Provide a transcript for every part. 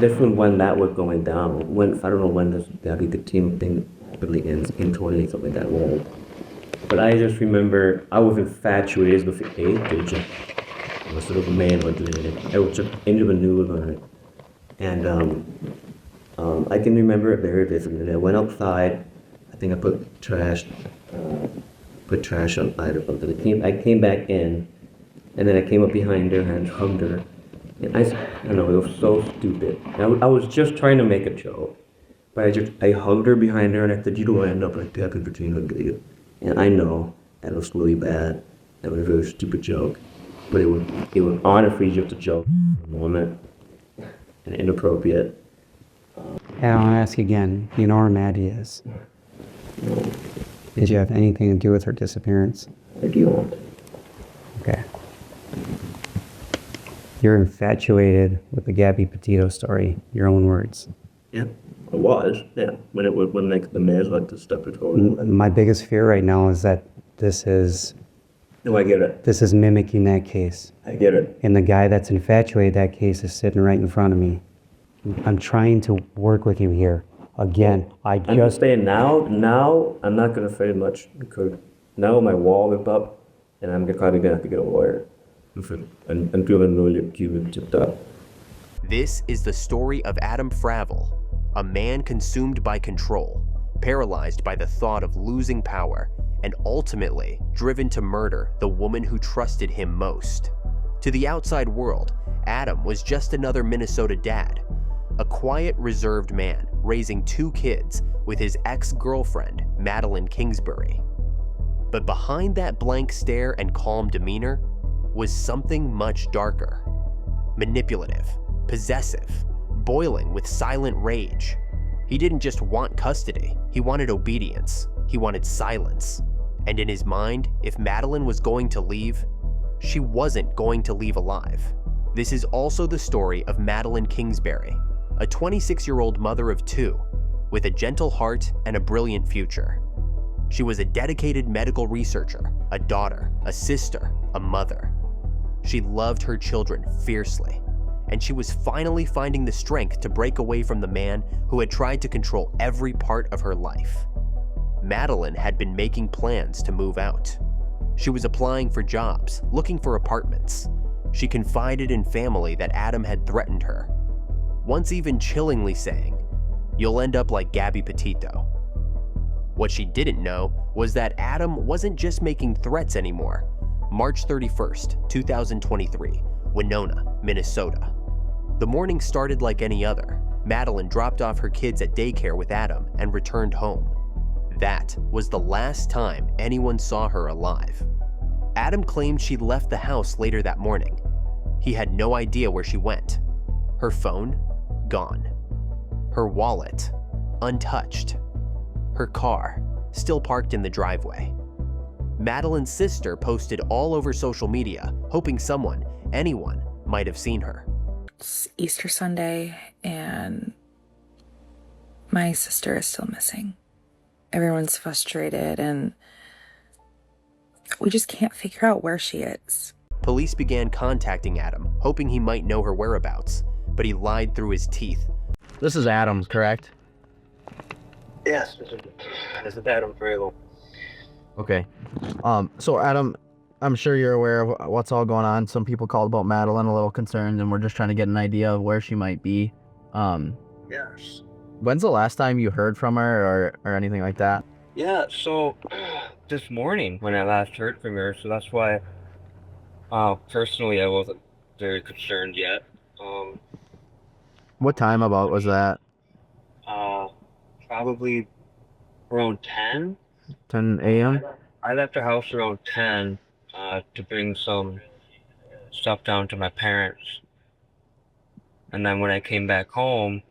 different when that was going down. When I don't know when this the team thing really ends in 20 something like that long. But I just remember I was infatuated with the age. I was sort of a man with it. I was just into the news on it. And I can remember it very vividly. I went outside. I think I put trash on either of them. I came back in, and then I came up behind her and hugged her. And I don't know, it was so stupid. I was just trying to make a joke, but I hugged her behind her and I said, "You don't want to end up like that in between you." And I know that was really bad. That was a very stupid joke, but it was honestly just a joke, a moment, and inappropriate. And I'll ask again, you know where Maddie is. Did you have anything to do with her disappearance? I do. Okay. You're infatuated with the Gabby Petito story, your own words. Yeah, I was. Yeah, when like the mayor's like the stuff was going. My biggest fear right now is that this is No, I get it. mimicking that case. I get it. And the guy that's infatuated that case is sitting right in front of me. I'm trying to work with you here. Again, I'm just saying now I'm not gonna say much because now my wall is up, and I'm probably gonna have to get a lawyer. I'm feeling really tipped up. This is the story of Adam Fravel, a man consumed by control, paralyzed by the thought of losing power, and ultimately driven to murder the woman who trusted him most. To the outside world, Adam was just another Minnesota dad, a quiet, reserved man raising 2 kids with his ex-girlfriend, Madeline Kingsbury. But behind that blank stare and calm demeanor was something much darker. Manipulative, possessive, boiling with silent rage. He didn't just want custody, he wanted obedience, he wanted silence. And in his mind, if Madeline was going to leave, she wasn't going to leave alive. This is also the story of Madeline Kingsbury, a 26-year-old mother of 2, with a gentle heart and a brilliant future. She was a dedicated medical researcher, a daughter, a sister, a mother. She loved her children fiercely, and she was finally finding the strength to break away from the man who had tried to control every part of her life. Madeline had been making plans to move out. She was applying for jobs, looking for apartments. She confided in family that Adam had threatened her, once even chillingly saying, "You'll end up like Gabby Petito." What she didn't know was that Adam wasn't just making threats anymore. March 31st, 2023, Winona, Minnesota. The morning started like any other. Madeline dropped off her kids at daycare with Adam and returned home. That was the last time anyone saw her alive. Adam claimed she left the house later that morning. He had no idea where she went. Her phone, gone. Her wallet, untouched. Her car, still parked in the driveway. Madeline's sister posted all over social media, hoping someone, anyone, might have seen her. It's Easter Sunday, and my sister is still missing. Everyone's frustrated, and we just can't figure out where she is. Police began contacting Adam, hoping he might know her whereabouts, but he lied through his teeth. This is Adam, correct? Yes, this is Adam Fravel. Okay. So Adam, I'm sure you're aware of what's all going on. Some people called about Madeline a little concerned, and we're just trying to get an idea of where she might be. Yes. When's the last time you heard from her or anything like that? Yeah, so this morning when I last heard from her, so that's why personally I wasn't very concerned yet. What time about was that? Probably around 10. 10 a.m.? I left the house around 10 to bring some stuff down to my parents. And then when I came back home,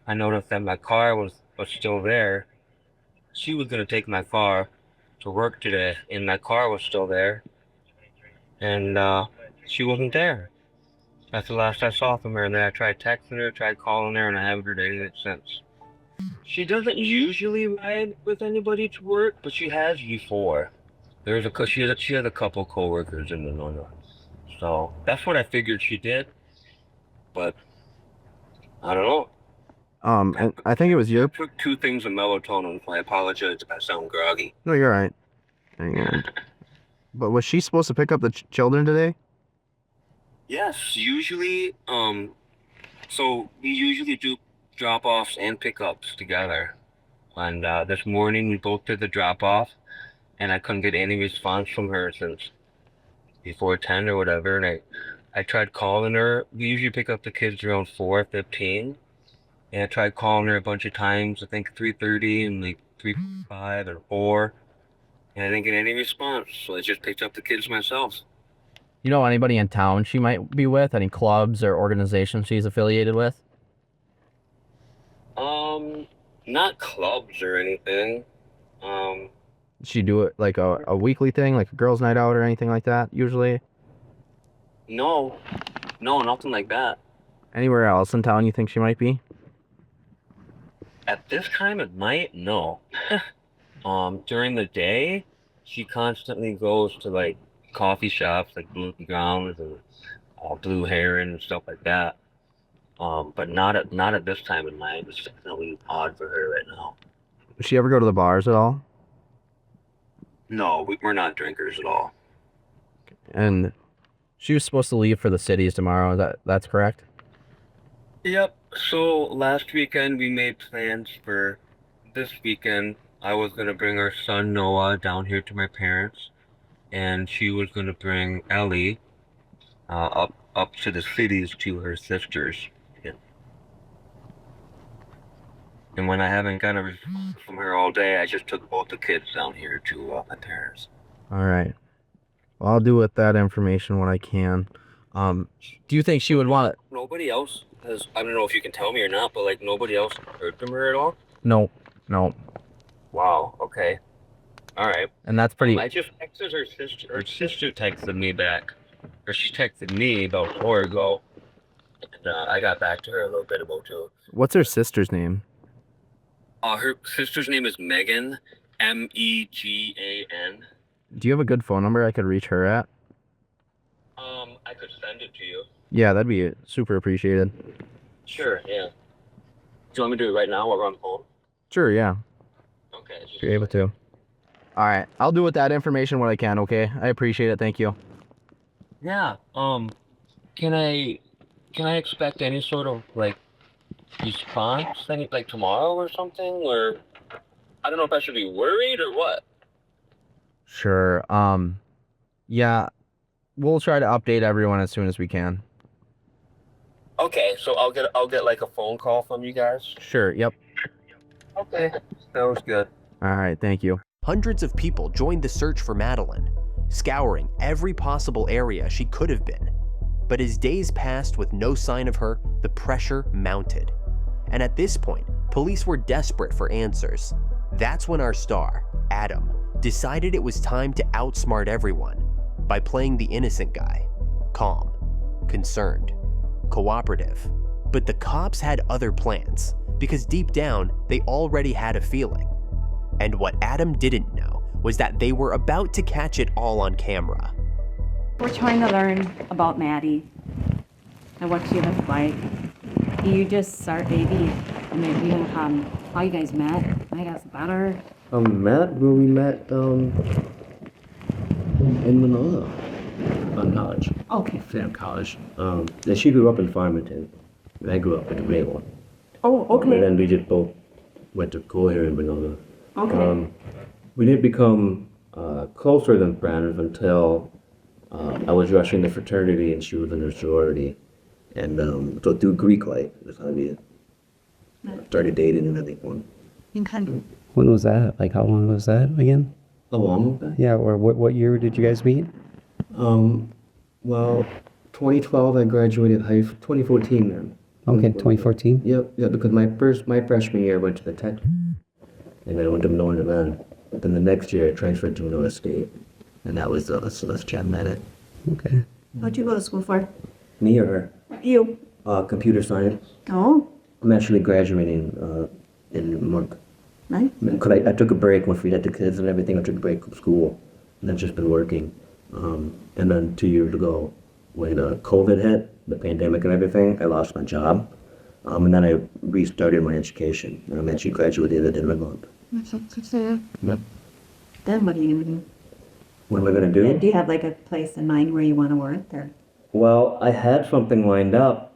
I noticed that my car was still there. She was going to take my car to work today, and my car was still there. And she wasn't there. That's the last I saw from her, and then I tried texting her, tried calling her, and I haven't heard anything since. She doesn't usually ride with anybody to work, but she has before. She has a couple coworkers in Winona, so that's what I figured she did. But I don't know. And I think it was I your. took 2 things of melatonin, so I apologize if I sound groggy. No, you're right. And, but was she supposed to pick up the children today? Yes, usually, so we usually do drop-offs and pickups together. And this morning we both did the drop-off, and I couldn't get any response from her since before 10 or whatever. And I tried calling her. We usually pick up the kids around 4:15. And I tried calling her a bunch of times, I think 3:30 and like 3:05 or 4. And I didn't get any response, so I just picked up the kids myself. You know anybody in town she might be with? Any clubs or organizations she's affiliated with? Not clubs or anything. Um, Does she do it like a weekly thing, like a girls' night out or anything like that, usually? no, no, nothing like that. Anywhere else in town you think she might be? At this time at night, no. During the day, she constantly goes to like coffee shops like Blue Grounds and Blue Heron and stuff like that. But not at this time of night. It's definitely odd for her right now. Does she ever go to the bars at all? No, we're not drinkers at all. And she was supposed to leave for the cities tomorrow. That's correct? Yep. So last weekend we made plans for this weekend. I was gonna bring our son Noah down here to my parents, and she was gonna bring Ellie up to the cities to her sisters. Yeah. And when I haven't got a response from her all day, I just took both the kids down here to my parents. All right. Well, I'll do with that information what I can. Do you think she would want it? Nobody else has, I don't know if you can tell me or not, but like nobody else heard from her at all? No, no. Wow, okay. All right. And that's pretty. I just texted her sister. Her sister texted me back. Or she texted me about an hour ago. And I got back to her a little bit about too. What's her sister's name? Her sister's name is Megan, Megan. Do you have a good phone number I could reach her at? I could send it to you. Yeah, that'd be super appreciated. Sure, yeah. Do you want me to do it right now while we're on the phone? Sure, yeah. Okay. If you're able to. All right, I'll do with that information what I can, okay? I appreciate it, thank you. Yeah, can I expect any sort of like response like tomorrow or something? Or I don't know if I should be worried or what. Sure, yeah, we'll try to update everyone as soon as we can. Okay, so I'll get like a phone call from you guys. Sure, yep. Okay, that was good. All right, thank you. Hundreds of people joined the search for Madeline, scouring every possible area she could have been. But as days passed with no sign of her, the pressure mounted. And at this point, police were desperate for answers. That's when our star, Adam, decided it was time to outsmart everyone by playing the innocent guy, calm, concerned, cooperative. But the cops had other plans, because deep down, they already had a feeling. And what Adam didn't know was that they were about to catch it all on camera. We're trying to learn about Maddie and what she looks like. You just start baby, and maybe how you guys met. Might ask better. Matt, where we met, in Manila, on college, Okay. Sam College. And she grew up in Farmington, and I grew up in Grayville. Oh, And okay. then we just both went to school here in Manila. Okay. We didn't become closer than friends until I was rushing the fraternity and she was in her sorority. And so through Greek life, that's how we started dating and everything. When was that? Like, how long was that again? How long was that? Yeah, or what year did you guys meet? Well, 2012 I graduated high school, 2014 then. Okay, 2014. Yep, because my freshman year I went to the tech, and I went to Northern then. Then the next year I transferred to Manila State, and that was Celeste Chan met it. Okay. What'd you go to school for? Me or her? You. Computer science. Oh, I'm actually graduating in March. nice. Cause I took a break once we had the kids and everything. I took a break from school, and I've just been working. And then 2 years ago, when COVID hit, the pandemic and everything, I lost my job. And then I restarted my education. And I'm actually graduated at the end of the month. Yep. Then what are you gonna do? What am I gonna do? Do you have like a place in mind where you want to work or? Well, I had something lined up.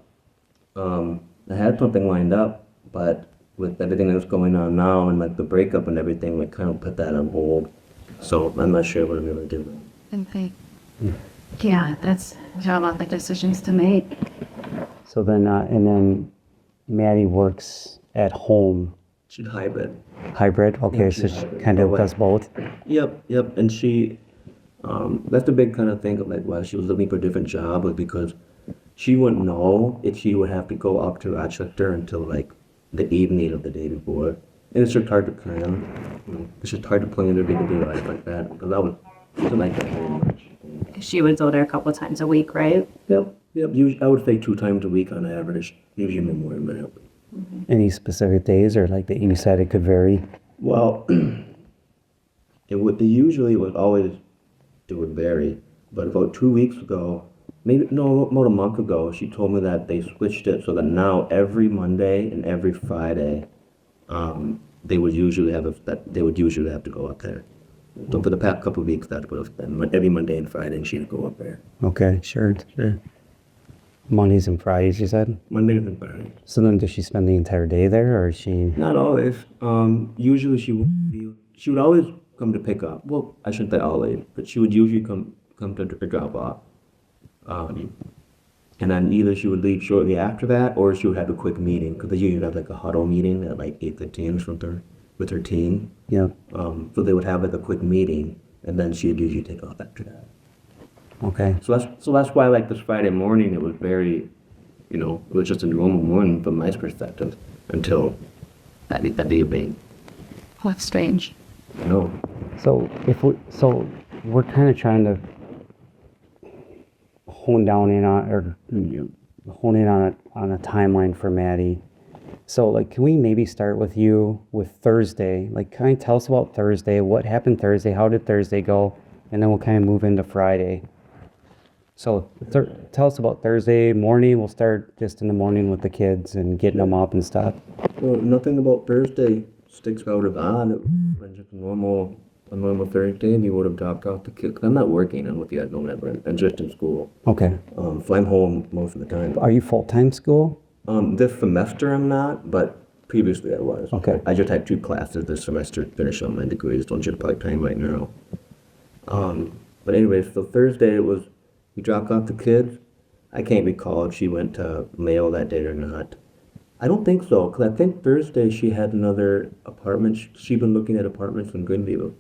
But with everything that's going on now and like the breakup and everything, we kind of put that on hold. So I'm not sure what I'm gonna do. Okay. Yeah, that's a lot of decisions to make. So then, and then Maddie works at home, She's hybrid. hybrid. Okay, Yeah, so she's she hybrid. kind of But does both. Yep. And that's the big kind of thing of like why she was looking for a different job was because she wouldn't know if she would have to go up to Rochester until like the evening of the day before. And it's just hard to plan. It's just hard to plan their day-to-day life like that because I wasn't like that very much. She would go there a couple of times a week, right? Yep. Usually, I would say 2 times a week on average. Usually more than that. Any specific days, or like that you said it could vary? Well, it would vary, but about 2 weeks ago, maybe no, about a month ago, she told me that they switched it so that now every Monday and every Friday, they would usually have to go up there. So for the past couple of weeks, that would have been every Monday and Friday, and she'd go up there. Okay, sure. Mondays and Fridays, you said? Mondays and Fridays. So then does she spend the entire day there, or is she? Not always. Usually she would always come to pick up. Well, I shouldn't say always, but she would usually come to drop off. And then either she would leave shortly after that, or she would have a quick meeting because they usually have like a huddle meeting at like 8:15 with her team. Yeah. So they would have like a quick meeting, and then she'd usually take off after that. Okay. So that's why like this Friday morning it was very, it was just a normal morning from my perspective until that evening. Oh, that's strange. No. So we're kind of trying to hone in on a timeline for Maddie. So like, can we maybe start with you with Thursday? Like, kind of tell us about Thursday. What happened Thursday? How did Thursday go? And then we'll kind of move into Friday. So tell us about Thursday morning. We'll start just in the morning with the kids and getting them up and stuff. Well, nothing about Thursday sticks out of odd. It was just a normal Thursday, and you would have dropped off the kids. I'm not working. I'm with you. I'm just in school. Okay. So I'm home most of the time. Are you full-time school? This semester I'm not, but previously I was. Okay. I just had 2 classes this semester to finish on my degree. So I'm just part-time right now. But anyway, so Thursday we dropped off the kids. I can't recall if she went to mail that day or not. I don't think so, because I think Thursday she had another apartment. She'd been looking at apartments in Greenville.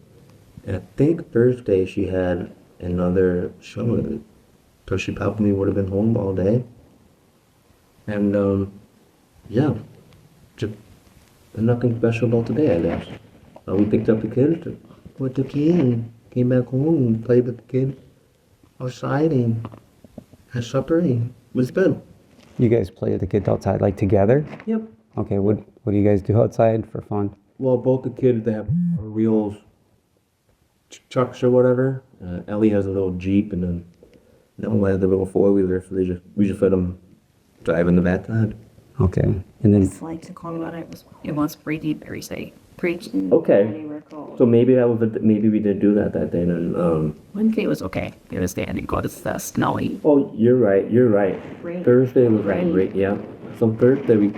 And I think Thursday she had another showing. So she probably would have been home all day. And, yeah, just nothing special about today, I guess. We picked up the kids, went to King, came back home and played with the kids outside and had supper and it was good. You guys play with the kids outside, like together? Yep. Okay, what do you guys do outside for fun? Well, both the kids, they have wheels, trucks or whatever. Ellie has a little Jeep and then Noah has a little 4-wheeler, so we just let them drive in the backyard. Okay, and then It's like to call about it was pretty very safe. Preaching. Okay. So maybe maybe we did do that day then. Wednesday was okay. It was standing good. It's snowy. Oh, you're right. Rain. Thursday was Rain. great, yeah. So Thursday we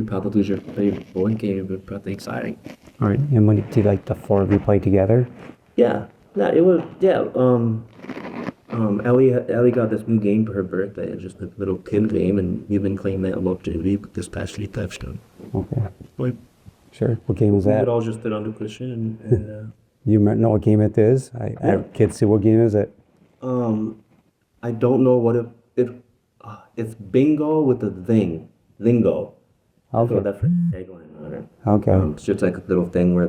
probably just played board game. It was pretty exciting. all right. And when did like the 4 of you play together? Yeah, it was, yeah. Ellie got this new game for her birthday. It's just a little kid game, and we've been playing that a lot this past week. Okay, We sure. What game was that? would all just sit on the cushion and You know what game it is? I have kids see what game is it? I don't know what it's bingo with a lingo. Okay. So that's the tagline on it. Okay. It's just like a little thing where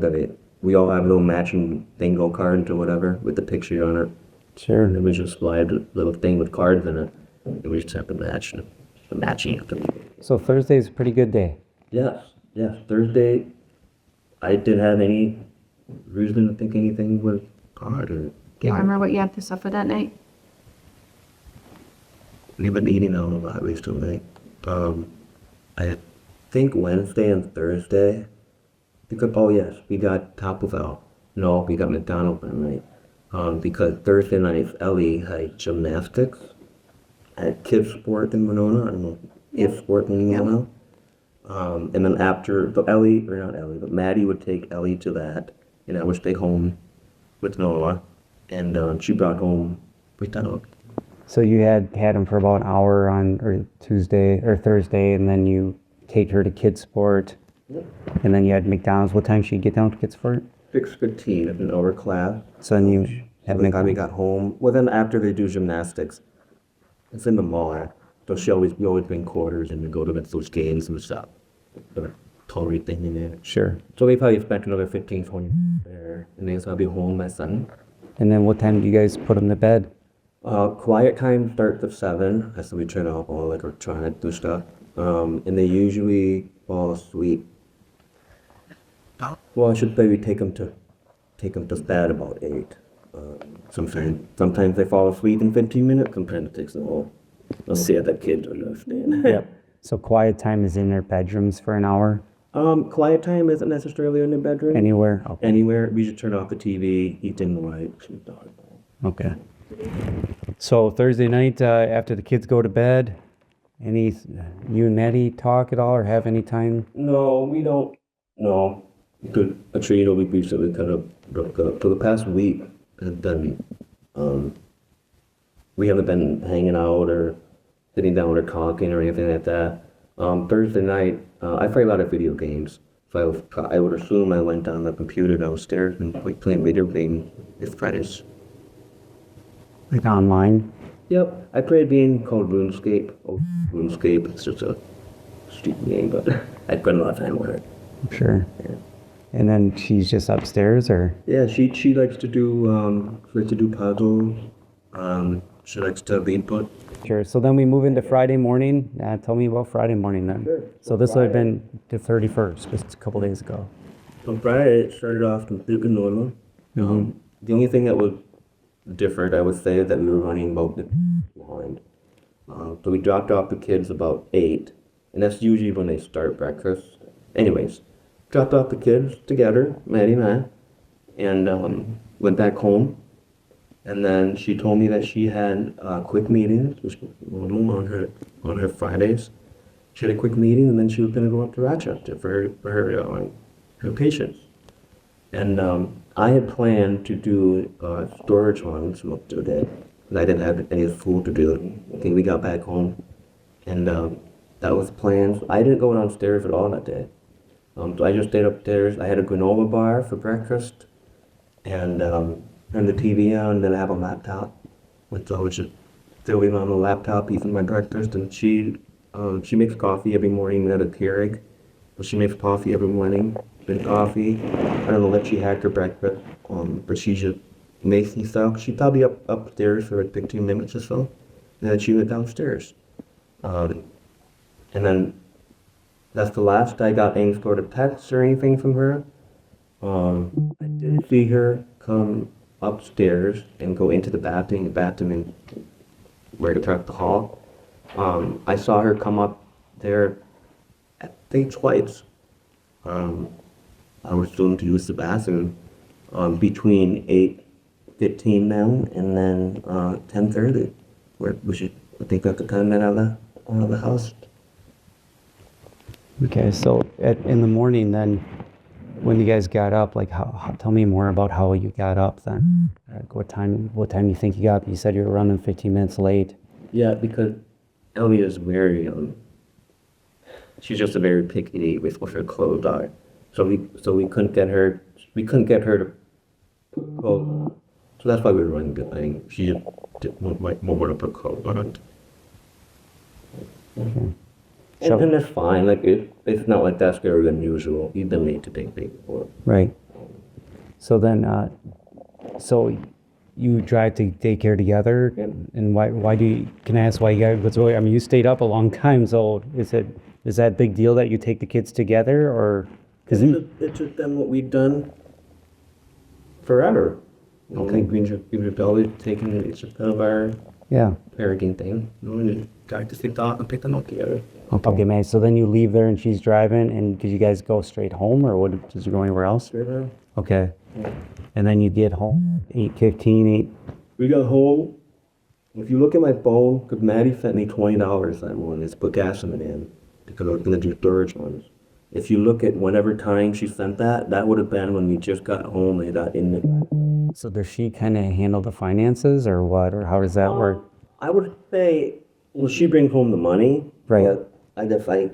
we all have little matching bingo cards or whatever with the picture on it. Sure. And then we just slide a little thing with cards in it. And we just have to match the matching. So Thursday's a pretty good day. Yes. Thursday, I didn't have any reason to think anything was hard or. Do you remember what you had to suffer that night? We've been eating out a lot recently. I think Wednesday and Thursday. Because oh yes, we got Taco Bell. No, we got McDonald's that night. Because Thursday night Ellie had gymnastics at Kids Sport in Winona. I don't know if Sport in Winona. And then after, but Ellie, or not Ellie, but Maddie would take Ellie to that, and I would stay home with Noah, and she brought home with dog. So you had him for about an hour on or Tuesday or Thursday, and then you take her to Kids Sport, and then you had McDonald's. What time should you get down to Kids Sport? 6:15 of an hour class. So then you have By the time we McDonald's. got home, well then after they do gymnastics, it's in the mall. So we always bring quarters and we go to those games and stuff. The Tory thing in there. Sure. So we probably spent another 15, 20 there, and then so I'll be home my son. And then what time do you guys put him to bed? Quiet time starts at 7. That's when we turn off all like electronic do stuff. And they usually fall asleep. Well, I should maybe take them to bed about 8. Sometimes they fall asleep in 15 minutes. Sometimes it takes them all. Let's see how that kids understand. Yep. So quiet time is in their bedrooms for an hour? Quiet time isn't necessarily in the bedroom. Anywhere? Okay. Anywhere. We just turn off the TV, eat in the light, sleep dog. Okay. So Thursday night, after the kids go to bed, you and Maddie talk at all or have any time? No, we don't. No. A tree will be beach that we kind of broke up. For the past week, have been, we haven't been hanging out or sitting down or talking or anything like that. Thursday night, I play a lot of video games. So I would assume I went on the computer downstairs and playing video games with friends. Like online? Yep, I played a game called RuneScape. Oh, RuneScape, it's just a stupid game, but I spent a lot of time with it. Sure. Yeah. And then she's just upstairs or? Yeah, she likes to do puzzles. She likes to read books. Sure. So then we move into Friday morning. Tell me about Friday morning then. Sure. So this would have been the 31st, just a couple days ago. So Friday it started off completely normal. The only thing that was different, I would say, is that we were running about behind. So we dropped off the kids about 8, and that's usually when they start breakfast. Anyways, dropped off the kids together, Maddie and I, and went back home. And then she told me that she had quick meetings, which was normal on her Fridays. She had a quick meeting, and then she was going to go up to Rochester for her patients. And I had planned to do storage runs most of the day, and I didn't have any food to do it. Okay, we got back home, and that was planned. I didn't go downstairs at all that day. So I just stayed upstairs. I had a granola bar for breakfast, and turned the TV on, and then I have a laptop. So I was just sitting on the laptop eating my breakfast, and she makes coffee every morning at a Keurig. So she makes coffee every morning, drink coffee. I don't know what she had for breakfast, but she just makes me stuff. She's probably upstairs for like 15 minutes or so, and then she went downstairs. And then that's the last I got any sort of text or anything from her. I did see her come upstairs and go into the bathroom and where to park the hall. I saw her come up there, I think twice. I was going to use the bathroom between 8:15 now and then 10:30, where we should, I think, at the time out of the house. Okay, so in the morning then, when you guys got up, like tell me more about how you got up then. Like what time you think you got up? You said you were running 15 minutes late. Yeah, because Ellie is very she's just a very picky with what her clothes are. So we couldn't get her to put clothes. So that's why we were running behind. She just didn't want to put clothes on. Okay. And that's fine. Like it's not like that's very unusual. You've been late to take me before. Right. So then, so you drive to daycare together, and why do you? Can I ask why you guys? Because I mean, you stayed up a long time. So is that a big deal that you take the kids together, or? Because It's just done what we've done forever. Okay, Green always taking it's just kind of our yeah. parenting thing. got to sit down and pick the note together. Okay, man. So then you leave there and she's driving, and did you guys go straight home, or what? Did you go anywhere else? Straight there. Okay. And then you get home 8:15, 8. We got home. If you look at my phone, because Maddie sent me $20 that morning to put gas in it in, because I was gonna do storage ones. If you look at whatever time she sent that, that would have been when we just got home and got in the. So does she kind of handle the finances, or what, or how does that work? I would say, well, she brings home the money. Right. But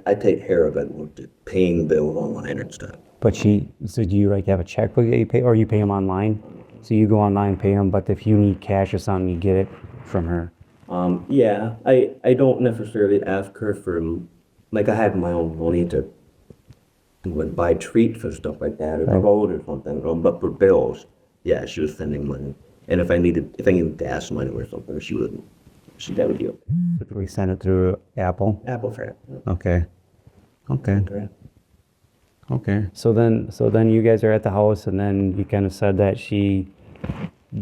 I take care of it, with paying the bill online and stuff. But so do you like have a checkbook that you pay, or you pay them online? So you go online, pay them, but if you need cash or something, you get it from her. Yeah, I don't necessarily ask her for, like, I had my own money to would buy treats and stuff like that, or the road or something, but for bills, yeah, she was sending money. And if I needed gas money or something, that would do it. So we send it through Apple? Apple Fair. Okay. Okay. So then you guys are at the house, and then you kind of said that she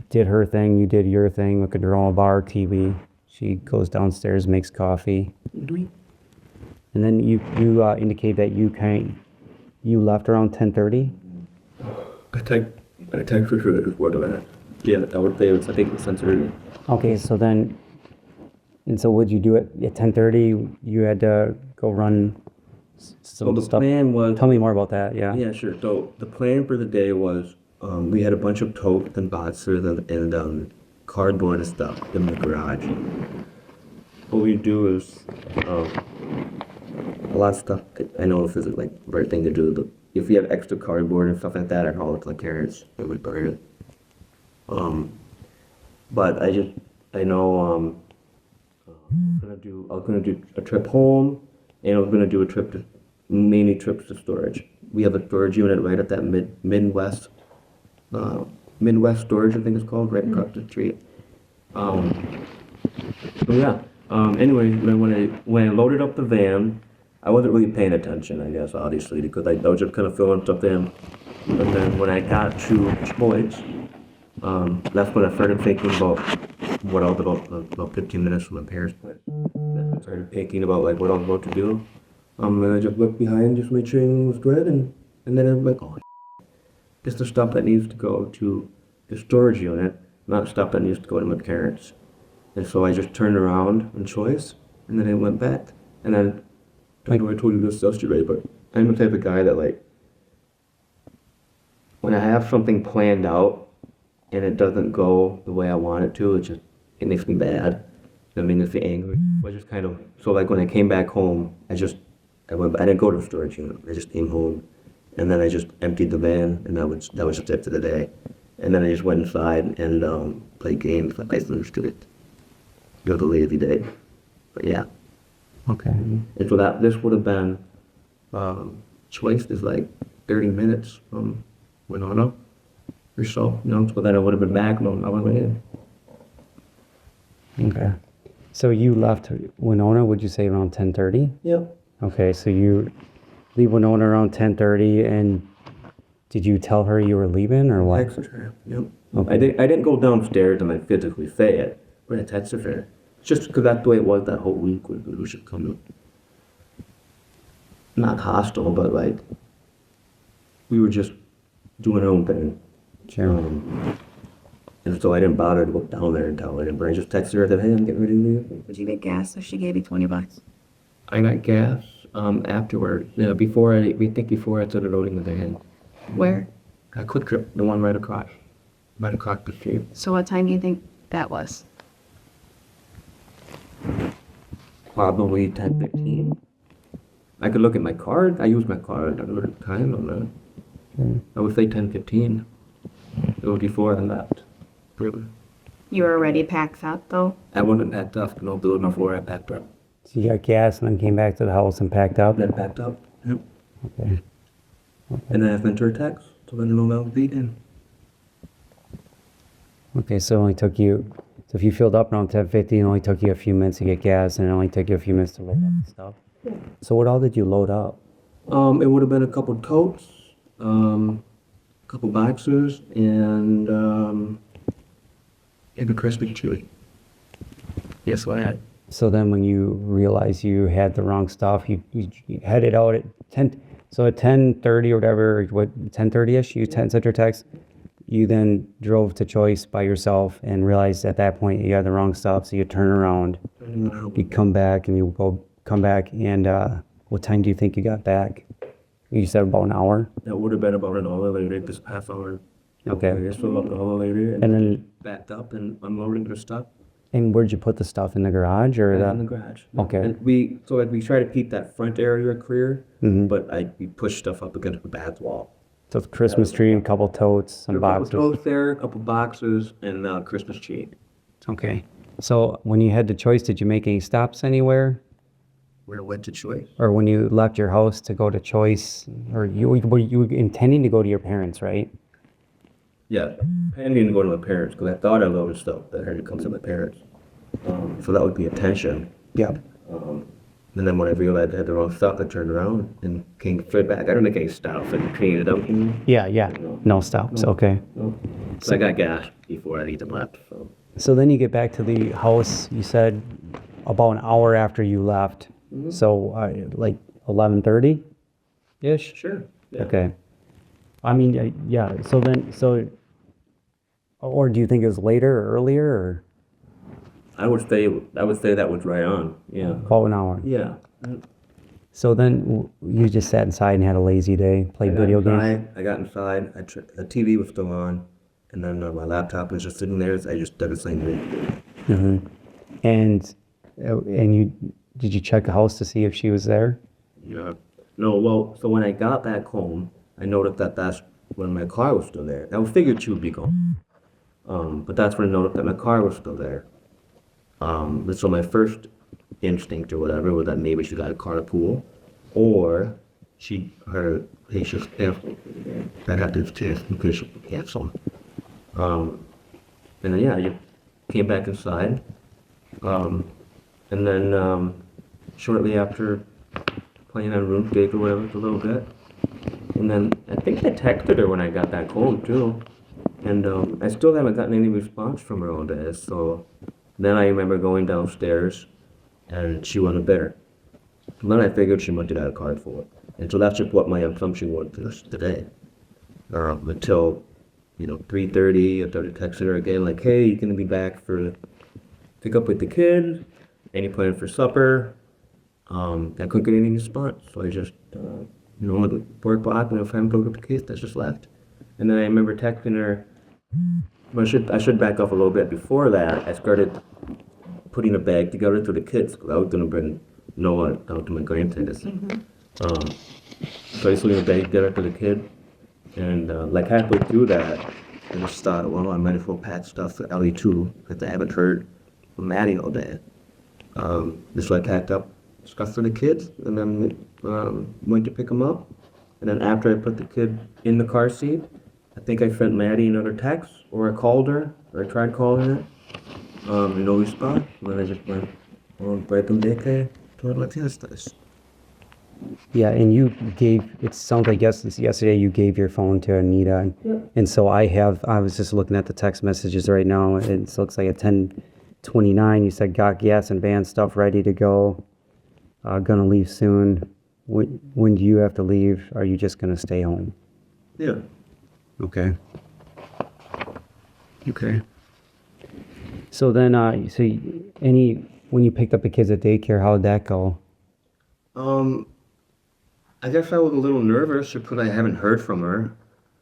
did her thing, you did your thing, look at her own bar TV. She goes downstairs, makes coffee. And then you indicate that you left around 10:30? I text for sure it was that. Yeah, I would say I think it's sensitive. Okay, so then, and so what'd you do at 10:30? You had to go run some The stuff. plan was. Tell me more about that, yeah. Yeah, sure. So the plan for the day was, we had a bunch of totes and boxes and cardboard and stuff in the garage. What we do is, a lot of stuff, I know this isn't like the right thing to do, but if we have extra cardboard and stuff like that, I haul it to the carrots and we bury it. But I know, I was gonna do a trip home, and I was gonna do a trip to, mainly trips to storage. We have a storage unit right at that Midwest storage, I think it's called, right across the street. So yeah, anyway, when I loaded up the van, I wasn't really paying attention, I guess, obviously, because I was just kind of filling stuff in. And then when I got to Choice, that's when I started thinking about what I was about 15 minutes from my parents' place. I started thinking about like what I was about to do. And I just looked behind, just made sure everything was good, and then I'm like, oh, this is the stuff that needs to go to the storage unit, not stuff that needs to go to my parents. And so I just turned around in Choice, and then I went back. And then, I know I told you this yesterday, but I'm the type of guy that, like, when I have something planned out and it doesn't go the way I want it to, it makes me bad. It makes me angry. I just kind of, so like when I came back home, I didn't go to the storage unit. I just came home, and then I just emptied the van, and that was just it for the day. And then I just went inside and played games. I finished it. It was a lazy day, but yeah. Okay. And so this would have been, Choice is like 30 minutes from Winona or so, so then I would have been back when I went in. Okay. So you left Winona, would you say around 10:30? Yeah. Okay, so you leave Winona around 10:30, and did you tell her you were leaving, or what? Texted her, yep. I didn't go downstairs and like physically say it, but I texted her. Just because that's the way it was that whole week when we should come. Not hostile, but like, we were just doing our own thing. Sure. And so I didn't bother to go down there and tell her, but I just texted her, I said, hey, I'm getting ready to leave. Did you get gas? So she gave you $20. I got gas, afterward. Yeah, before I started loading the van. Where? A Quick Trip, the one right across the street. So what time do you think that was? Probably 10:15. I could look at my card. I use my card. I look at the time on that. I would say 10:15. It was before I left. Really. You were already packed up though? I wasn't packed up. No, bill before I packed up. So you got gas and then came back to the house and packed up? Then packed up. Yep. Okay. And then I sent her a text to let her know that I was leaving. Okay, so it only took you, so if you filled up around 10:50, it only took you a few minutes to get gas, and it only took you a few minutes to load up the stuff. So what all did you load up? It would have been a couple totes, a couple boxes, and a Christmas tree. Yes, what I had. So then when you realize you had the wrong stuff, you headed out at 10, so at 10:30 or whatever, what, 10:30ish, you sent your text, you then drove to Choice by yourself and realized at that point you had the wrong stuff, so you turn around, you come back and come back, and what time do you think you got back? You said about an hour? That would have been about an hour later, this half hour. Okay. I guess about an hour later, And then, backed up and unloading their stuff. and where'd you put the stuff, in the garage or In the garage. Okay. And we try to keep that front area clear, Mhm. but we push stuff up against the back wall. So it's Christmas tree, a couple totes, some boxes. Both there, a couple boxes, and Christmas tree. Okay. So when you head to Choice, did you make any stops anywhere? Where went to Choice? Or when you left your house to go to Choice, or were you intending to go to your parents, right? Yeah, pending to go to my parents, because I thought I loaded stuff that had to come to my parents. So that would be attention. Yeah. And then when I realized I had the wrong stuff, I turned around and came straight back. I don't make any stops, I cleaned it up. Yeah. No stops. Okay. So I got gas before I even left, so. So then you get back to the house, you said about an hour after you left. So like 11:30-ish? Sure. Yeah. Okay. I mean, yeah. Or do you think it was later or earlier, or I would say that was right on, yeah. about an hour? Yeah. So then you just sat inside and had a lazy day, played video games? I got inside, the TV was still on, and then my laptop was just sitting there, so I just started playing video. And did you check the house to see if she was there? Yeah. No, well, so when I got back home, I noticed that's when my car was still there. I figured she would be gone. But that's when I noticed that my car was still there. So my first instinct or whatever was that maybe she got a carpool, or her patient that had this test because she canceled. And then yeah, you came back inside. And then shortly after playing on RuneScape or whatever for a little bit. And then I think I texted her when I got back home too. And I still haven't gotten any response from her all day. So then I remember going downstairs and she wasn't there. And then I figured she might have had a card for it. And so that's just what my assumption was today. Until, 3:30, I started texting her again like, hey, you gonna be back for pick up with the kids? Any plan for supper? I couldn't get any response, so I just, at 4 o'clock, when I was trying to pick up the kids, that's just left. And then I remember texting her. Well, I should back up a little bit. Before that, I started putting a bag together for the kids, because I was gonna bring Noah out to my grandparents. So I was putting a bag together for the kid, and like halfway through that, I just thought, well, I might as well pack stuff for Ellie too, because I haven't heard from Maddie all day. So I packed up stuff for the kids, and then went to pick them up. And then after I put the kid in the car seat, I think I sent Maddie another text, or I called her, or I tried calling her. No response. And then I just went on break from daycare to her like this. Yeah, and it sounds like yesterday you gave your phone to Anita. Yeah. And so I was just looking at the text messages right now, and it looks like at 10:29 you said got gas and van stuff ready to go. Gonna leave soon. When do you have to leave? Are you just gonna stay home? Yeah. Okay. So then, when you picked up the kids at daycare, how did that go? I guess I was a little nervous because I haven't heard from her,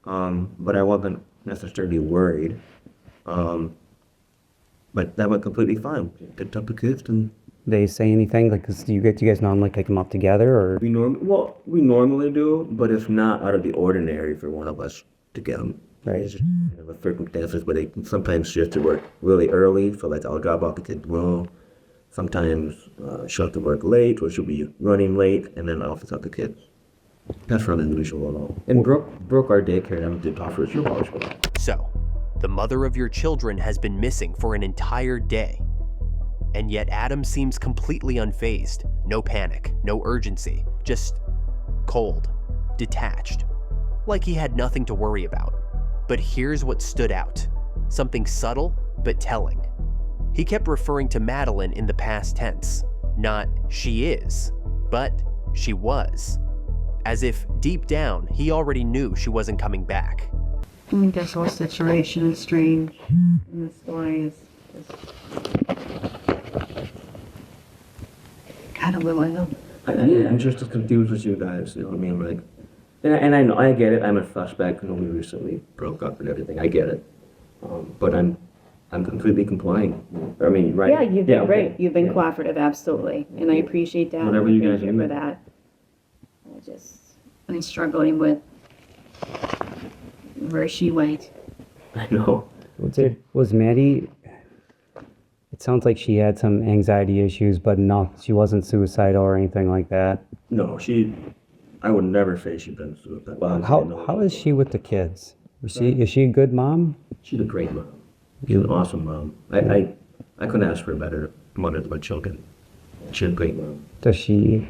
but I wasn't necessarily worried. But that went completely fine. Picked up the kids and They say anything? Like, 'cause do you guys normally pick them up together, or? we normally do, but it's not out of the ordinary for one of us to get them. Right. It's just kind of a circumstances where they sometimes shift to work really early, so like I'll drop off the kids room. Sometimes she'll have to work late, or she'll be running late, and then I'll pick up the kids. That's not unusual at all. And Brooke, our daycare, did offer us your always go. So, the mother of your children has been missing for an entire day. And yet Adam seems completely unfazed. No panic, no urgency, just cold, detached. Like he had nothing to worry about. But here's what stood out. Something subtle, but telling. He kept referring to Madeline in the past tense. Not she is, but she was. As if deep down, he already knew she wasn't coming back. I think this whole situation is strange. And the story is kind of little, I know. I'm just as confused as you guys, you know what I mean? Like, and I know, I get it, I'm a suspect, you know, we recently broke up and everything, I get it. But I'm completely complying. I mean, right? Yeah, you've been great. okay. You've been Yeah. cooperative, absolutely. And I appreciate that. Whatever you Thank guys need. for that. I'm struggling with where she went. I know. Was Maddie, it sounds like she had some anxiety issues, but no, she wasn't suicidal or anything like that. No, I would never say she's been suicidal. Well, How is she with the kids? Is she a good mom? She's a great mom. She's an awesome mom. I couldn't ask for a better mother to my children. She's a great mom. Does she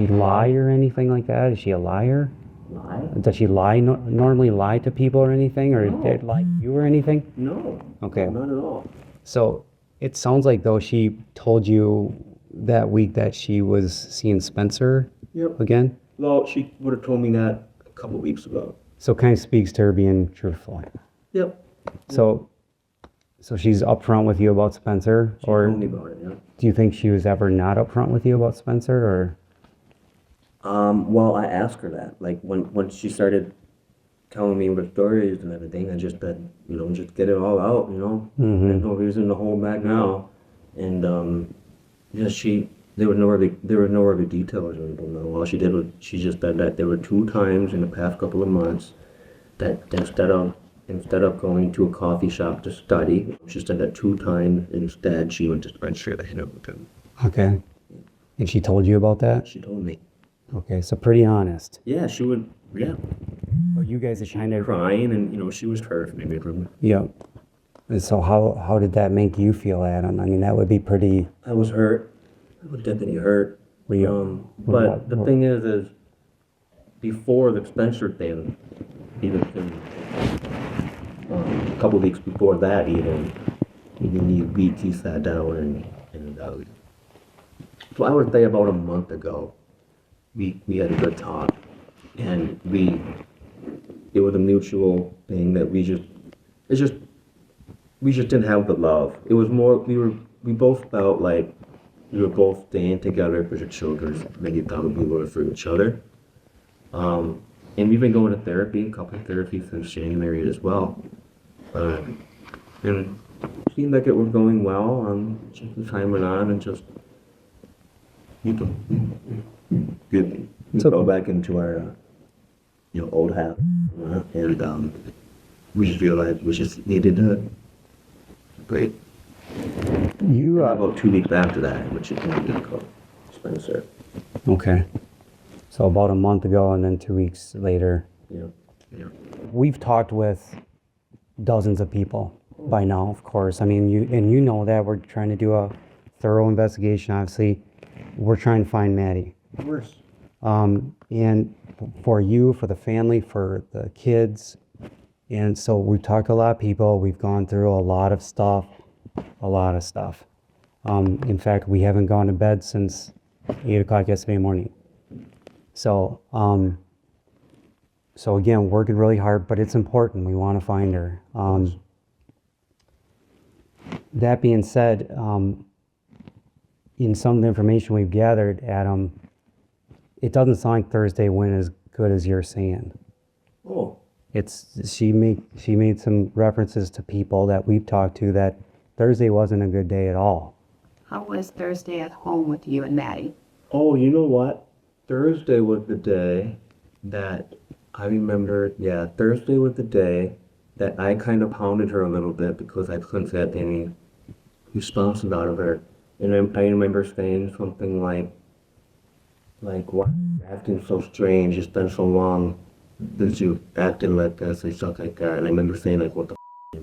lie or anything like that? Is she a liar? Lie? Does she normally lie to people or anything, or No. did lie to you or anything? No. Okay. Not at all. So it sounds like though she told you that week that she was seeing Spencer Yep. again. Well, she would have told me that a couple weeks ago. So kind of speaks to her being truthful. Yep. So she's upfront with you about Spencer, She or told me about it, yeah. do you think she was ever not upfront with you about Spencer, or? Well, I asked her that. Like when she started telling me the stories and everything, I just said, you know, just get it all out, you know. There's no reason to hold back now. And yeah, there were no other details or anything. No. All she did was she just said that there were 2 times in the past couple of months that instead of going to a coffee shop to study, she said that 2 times instead she went to Spencer to hit up with him. Okay. And she told you about that? She told me. Okay, so pretty honest. Yeah, she would. Yeah. Well, you guys are kind of Crying, and you know she was hurt maybe from it. yeah. And so how did that make you feel, Adam? I mean, that would be pretty. I was hurt. I was definitely hurt. But the what- thing is before the Spencer thing, even a couple weeks before that, even the week he sat down and so I would say about a month ago, we had a good talk, and it was a mutual thing that we just didn't have the love. It was more we both felt like we were both staying together for the children than you thought we were for each other. And we've been going to therapy, a couple of therapies since January as well. And it seemed like it was going well. Just the time went on, and just go back into our old habit, and we just realized we just needed to break. You About 2 weeks after that, which is when we did call Spencer. okay. So about a month ago, and then 2 weeks later. Yeah. Yeah. We've talked with dozens of people by now, of course. I mean, you know that we're trying to do a thorough investigation. Obviously, we're trying to find Maddie. Of course. And for you, for the family, for the kids. And so we've talked to a lot of people. We've gone through a lot of stuff. In fact, we haven't gone to bed since 8 o'clock yesterday morning. So, so again, working really hard, but it's important. We want to find her. That being said, in some of the information we've gathered, Adam, it doesn't sound like Thursday went as good as you're saying. Oh. She made some references to people that we've talked to that Thursday wasn't a good day at all. How was Thursday at home with you and Maddie? Oh, you know what? Thursday was the day that I remember. Yeah, Thursday was the day that I kind of hounded her a little bit because I couldn't get any responses out of her. And I remember saying something like, why are you acting so strange? It's been so long since you acted like this and stuff like that. And I remember saying, like, what the f***?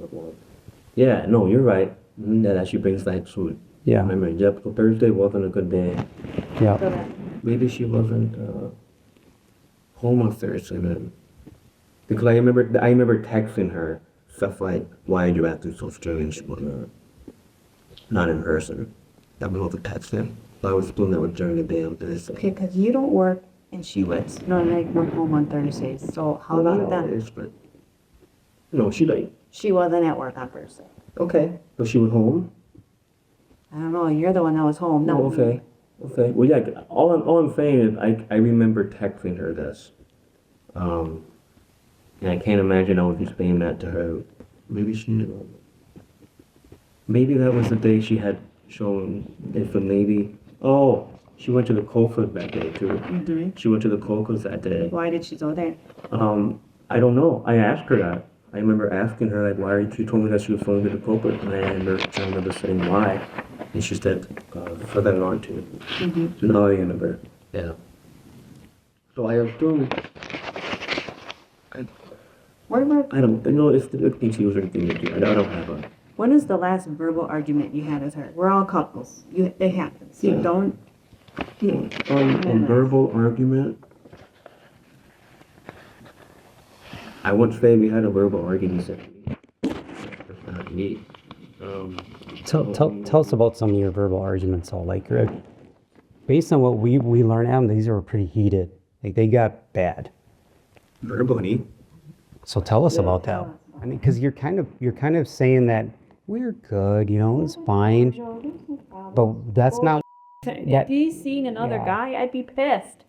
Yeah, no, you're right. That actually brings back to Yeah. memory. Yep, so Thursday wasn't a good day. Yeah. Maybe she wasn't home on Thursday then. Because I remember texting her stuff like, why are you acting so strange when not in person? That was all the text then. I was doing that with during the day on Thursday. Okay, because you don't work and she works. No, I work home on Thursdays. So how Well, about not that? always, but no, she like She wasn't at work on Thursday. okay, but she was home. I don't know. You're the one that was home. No, No. okay, okay. Well, yeah. All I'm saying is I remember texting her this, and I can't imagine I was explaining that to her. Maybe she knew. Maybe that was the day she had shown it for maybe. Oh, she went to the Colcos that day too. Mm-hmm. She went to the Colcos that day. Why did she go there? I don't know. I asked her that. I remember asking her like, why? She told me that she was going to the Colcos, and I remember saying why, and she said, for that on to. Mm-hmm. Now I remember. Yeah. So I assume. What about, I don't know if the thing she was anything to do. I don't have a. when is the last verbal argument you had with her? We're all couples. It happens. You Yeah. don't. Yeah. A verbal argument. I would say we had a verbal argument. That's not me. Tell us about some of your verbal arguments. All like, based on what we learned, Adam, these were pretty heated. Like they got bad. Verbally. So tell us about that. I mean, because you're kind of saying that we're good, you know, it's fine, but that's not. If he's seeing another Yeah. guy, I'd be pissed.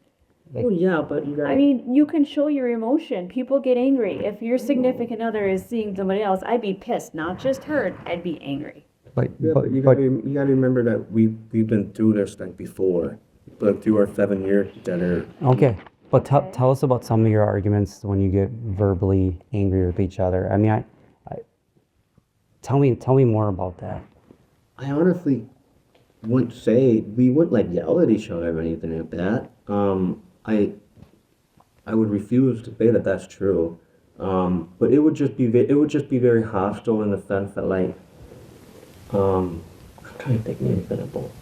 Oh yeah, but you I mean, you can show your emotion. People get angry. If your significant other is seeing somebody else, I'd be pissed. Not just hurt, I'd be angry. But Yeah, but you gotta remember that we've been through this like before. But through our 7 years together. okay. But tell us about some of your arguments when you get verbally angry with each other. I mean, I tell me more about that. I honestly wouldn't say we wouldn't like yell at each other or anything like that. I would refuse to say that that's true. But it would just be very hostile in the sense that like I'm trying to think of an example.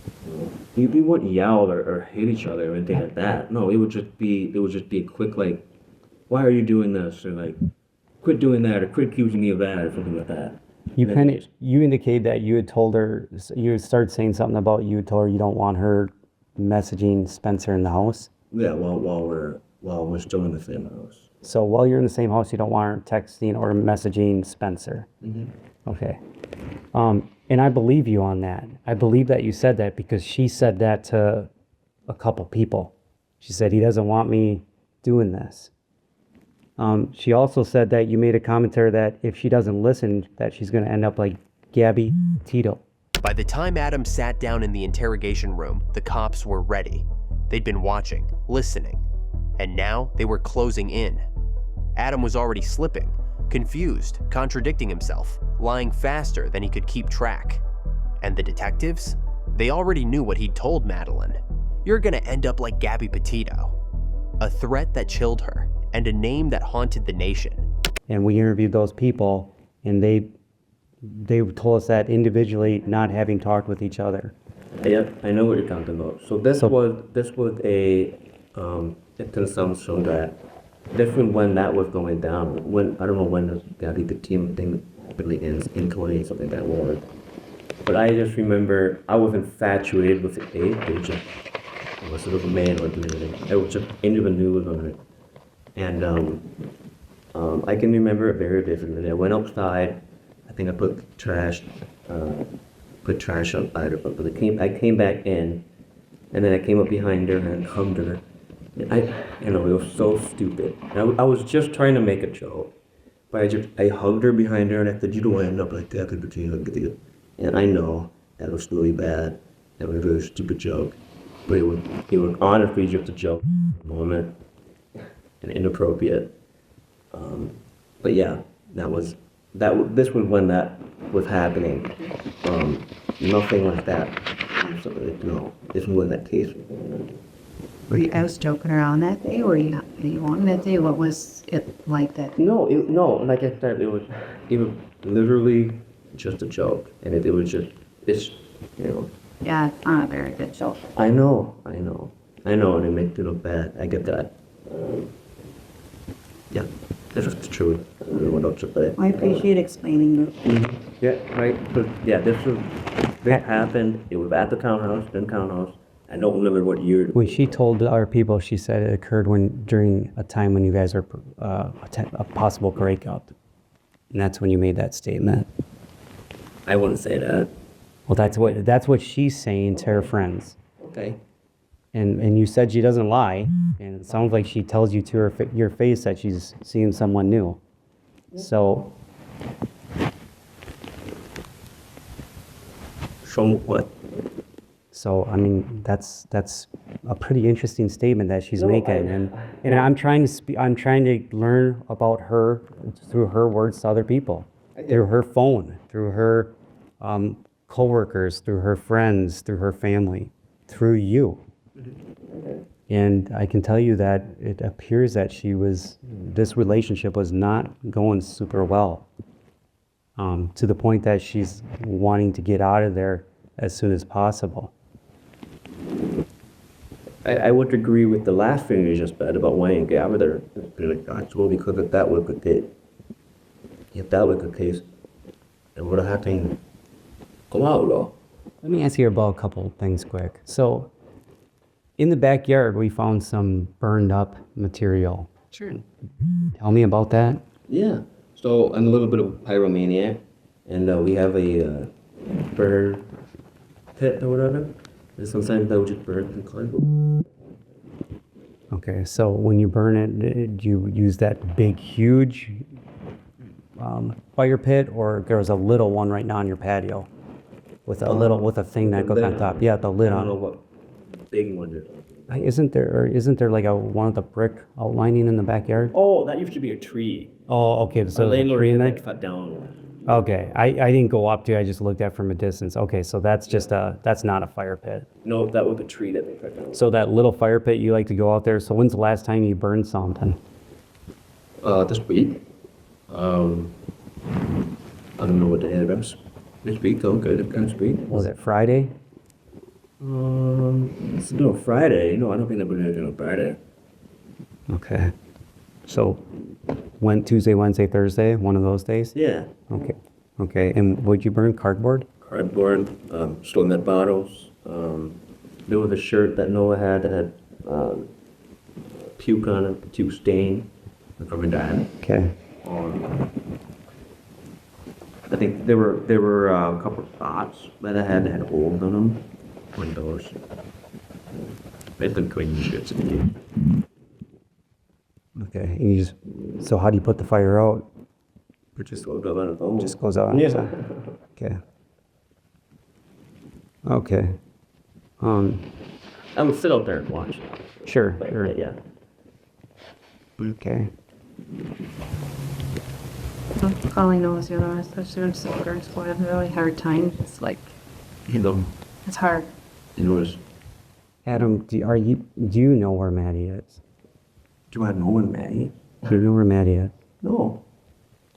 We wouldn't yell or hate each other or anything like that. No, it would just be a quick like, why are you doing this, or like, quit doing that, or quit accusing me of that, or something like that. You indicated that you had told her, you had started saying something about you had told her you don't want her messaging Spencer in the house. Yeah, while we're still in the same house. So while you're in the same house, you don't want her texting or messaging Spencer. Okay. And I believe you on that. I believe that you said that because she said that to a couple people. She said, he doesn't want me doing this. She also said that you made a commentary that if she doesn't listen, that she's going to end up like Gabby Tito. By the time Adam sat down in the interrogation room, the cops were ready. They'd been watching, listening, and now they were closing in. Adam was already slipping, confused, contradicting himself, lying faster than he could keep track. And the detectives? They already knew what he'd told Madeline. You're gonna end up like Gabby Petito. A threat that chilled her, and a name that haunted the nation. And we interviewed those people, and they told us that individually, not having talked with each other. Yep, I know what you're talking about. So this was a consumption that this was when that was going down. When I don't know when the team thing really ends in 20 something that war. But I just remember I was infatuated with the age. It was sort of a man or anything. I was just into the news on it. And I can remember it very vividly. I went outside. I think I put trash outside of it. But I came back in, and then I came up behind her and hugged her. And it was so stupid. And I was just trying to make a joke, but I hugged her behind her, and I said, "You don't want to end up like that, could you look at you?" And I know that was really bad. That was a really stupid joke, but it was honestly just a joke, moment, and inappropriate. But yeah, this was when that was happening. Nothing like that. So, no, this was when that case was going on. Were you guys joking around that day? Were you on that day? What was it like that? No, like I said, it was literally just a joke, and it was just, Yeah, it's not a very good joke. I know, and it makes me look bad. I get that. Yeah. This is the truth. I don't know what else to say. I appreciate explaining that. Yeah, right. But yeah, this happened. It was at the townhouse, in townhouse. I don't remember what year. When she told our people, she said it occurred during a time when you guys are a possible breakup. And that's when you made that statement. I wouldn't say that. Well, that's what she's saying to her friends. Okay. And you said she doesn't lie, and it sounds like she tells you to your face that she's seeing someone new. So, From what? so I mean, that's a pretty interesting statement that she's making, and I'm trying to learn about her through her words to other people, through her phone, through her coworkers, through her friends, through her family, through you. And I can tell you that it appears that this relationship was not going super well, to the point that she's wanting to get out of there as soon as possible. I would agree with the last thing you just said about wanting to get out of there. That's well, because if that was the case, it would have had to come out though. Let me ask you about a couple things quick. So, in the backyard, we found some burned up material. Sure. Tell me about that. Yeah. So I'm a little bit of a pyromaniac, and we have a burner pit or whatever. And sometimes I would just burn and climb. Okay, so when you burn it, do you use that big, huge fire pit, or there's a little one right now on your patio with a thing that goes on top? Yeah, the lid I don't know on what big one it is. it. Isn't there like one of the brick outlining in the backyard? Oh, that used to be a tree. Oh, okay, so The there's a landlord tree in had there? that cut down. Okay, I didn't go up to it, I just looked at it from a distance. Okay, so that's that's not a fire pit. No, that was a tree that they cut down. So that little fire pit, you like to go out there. So when's the last time you burned something? This week. I don't know what the head is. This week, though, good. It can speak. Was it Friday? It's no Friday. No, I don't think I've been anything on Friday. Okay. So, Tuesday, Wednesday, Thursday, one of those days? Yeah. Okay. Okay. And would you burn cardboard? Cardboard, store med bottles. There was a shirt that Noah had that had puke on it, puke stain from a dad. Okay. I think there were a couple of spots that I had that had holes in them. Windows. Basically clean shits. Okay. And so how do you put the fire out? It just goes up on its own. Just goes out? Yeah. Okay. Okay. I would sit out there and watch. Sure. But, Sure. yeah. Okay. All I know is the other one, especially when students go have a really hard time. It's like, You know, it's hard. it was. Adam, do you know where Maddie is? Do I know when Maggie? Do you know where Maddie is? No.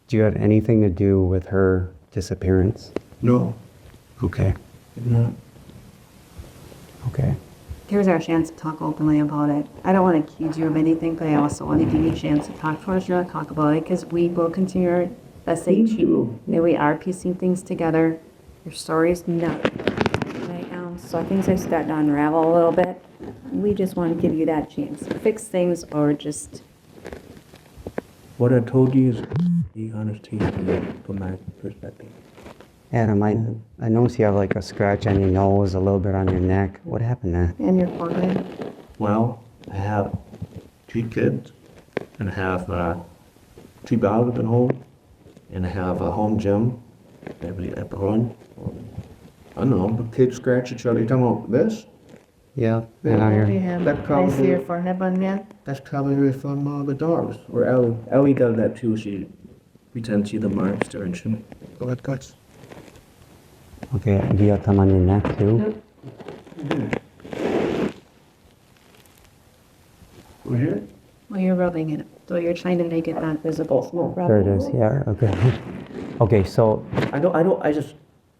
Do you have anything to do with her disappearance? No. Okay. No. Okay. Here's our chance to talk openly about it. I don't want to accuse you of anything, but I also want to give you a chance to talk to us, to talk about it, because we will continue our SH. That we are piecing things together. Your story's not right now, so things are starting to unravel a little bit. We just want to give you that chance to fix things or just. What I told you is the honesty from my perspective. Adam, I noticed you have like a scratch on your nose, a little bit on your neck. What happened there? And your forehead. Well, I have 2 kids, and I have 2 dogs at home, and I have a home gym at the home. I don't know, the kids scratch each other. You talking about this? Yeah. And on your, That's I probably, see your forehead on there. that's probably from the dogs. Or Ellie. Ellie does that too. She pretends she's the monster and she. Go ahead, guys. okay. Do you have some on your neck too? We're here? Well, you're rubbing it, so you're trying to make it not visible. There it is. Yeah. Okay. Okay. So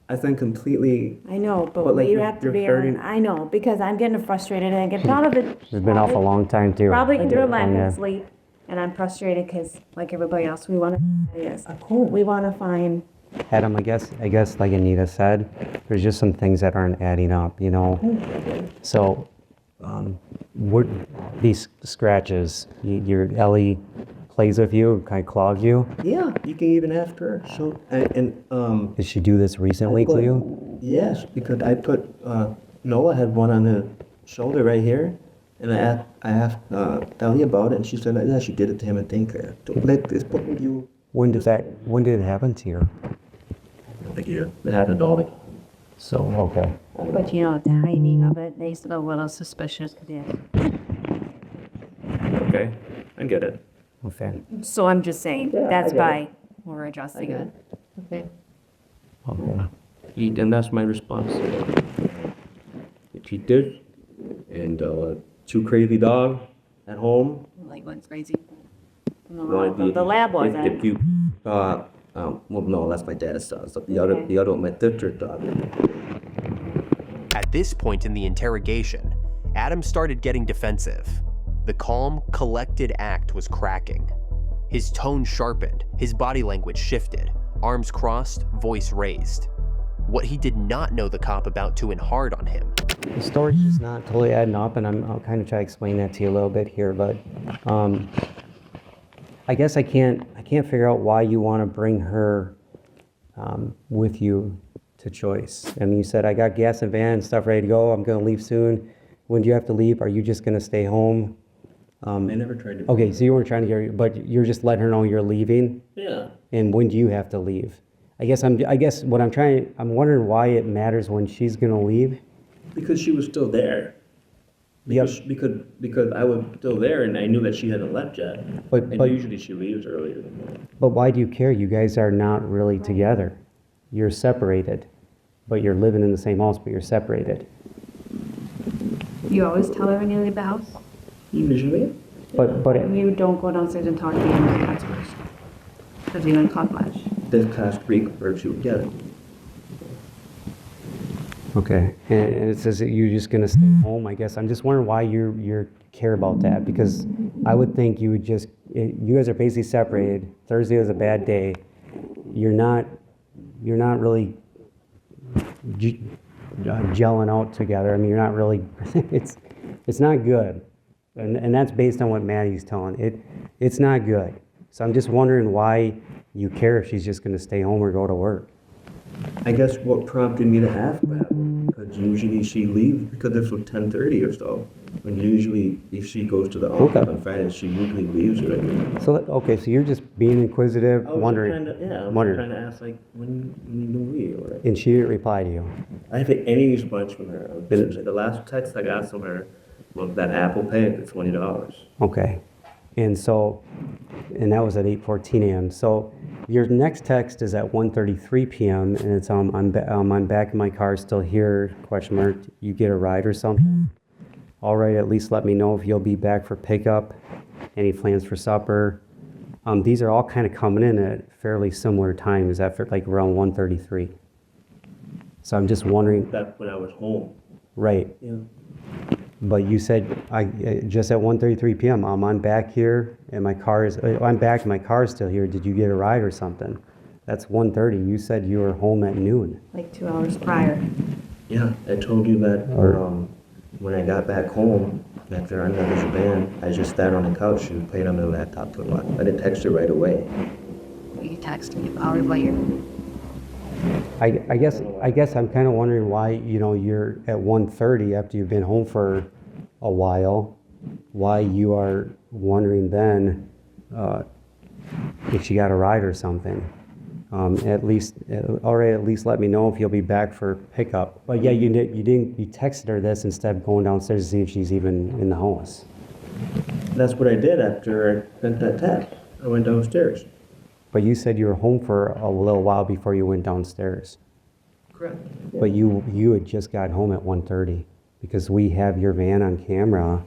I think completely. I know, but But, like, you you're- have to you're be. starting- I know, because I'm getting frustrated and I get out of it. it's been off a long time too. Probably Yeah. relentlessly. And I'm frustrated because, like everybody else, we want to. Of course. We want to find. Adam, I guess like Anita said, there's just some things that aren't adding up, you know? So, what, these scratches, your Ellie plays with you, kind of claws you? Yeah, you can even ask her. So, Did she do this recently to you? yes, because I put, Noah had one on the shoulder right here, and I asked Ellie about it, and she said, yeah, she did it to him at daycare. Don't let this put you. When did it happen to you? Like, yeah, it happened all the. So, okay. But you know, the timing of it makes it a little suspicious. Okay, I get it. Okay. So I'm just saying, that's I get why we're addressing it. Okay. Okay. And that's my response. If he did, and two crazy dogs at home. Like what's crazy? The lab was if, it? if you, well, no, that's my dad's son. So the other, my sister's dog. At this point in the interrogation, Adam started getting defensive. The calm, collected act was cracking. His tone sharpened, his body language shifted, arms crossed, voice raised. What he did not know the cop about to hard on him. The story's just not totally adding up, and I'll kind of try to explain that to you a little bit here, but I guess I can't figure out why you want to bring her with you to Choice. I mean, you said, I got gas and van and stuff ready to go. I'm going to leave soon. When do you have to leave? Are you just going to stay home? I never tried to. Okay, so you weren't trying to get, but you're just letting her know you're leaving? Yeah. And when do you have to leave? I guess I'm wondering why it matters when she's going to leave. Because she was still there. Because I was still there and I knew that she hadn't left yet. But Usually she leaves earlier than that. But why do you care? You guys are not really together. You're separated, but you're living in the same house, but you're separated. You always tell her when you leave the house? Usually. But You don't go downstairs and talk to your parents first. Because you're going to talk much. This past week or two, yeah. okay, and it says that you're just gonna stay home. I guess I'm just wondering why you care about that, because I would think you would just you guys are basically separated. Thursday was a bad day. You're not really gelling out together. I mean, you're not really. it's not good, and that's based on what Maddie's telling. It's not good. So I'm just wondering why you care if she's just gonna stay home or go to work. I guess what prompted me to ask that, because usually she leaves, because this was 10:30 or so. And usually if she goes to the office Okay. on Friday, she usually leaves already. So so you're just being inquisitive, I was wondering. trying to ask, like, when you leave, or... And she didn't reply to you. I haven't any response from her. The last text I got from her was that Apple Pay for $20. Okay. And that was at 8:14 a.m. So your next text is at 1:33 p.m. and it's I'm back in my car, still here, question mark. You get a ride or something? All right, at least let me know if you'll be back for pickup. Any plans for supper? These are all kind of coming in at fairly similar times, after like around 1:33. So I'm just wondering, That's when I was home. right? Yeah. But you said just at 1:33 p.m. I'm back here and my car is. I'm back and my car is still here. Did you get a ride or something? That's 1:30. You said you were home at noon. Like 2 hours prior. Yeah, I told you that when I got back home after our another van, I just sat on the couch and played on my laptop for a while. I didn't text her right away. You text me an hour later. I guess I'm kind of wondering why you're at 1:30 after you've been home for a while. Why you are wondering then if she got a ride or something. At least let me know if you'll be back for pickup. But yeah, you texted her this instead of going downstairs to see if she's even in the house. That's what I did after I sent that text. I went downstairs. But you said you were home for a little while before you went downstairs. Correct. But you had just got home at 1:30 because we have your van on camera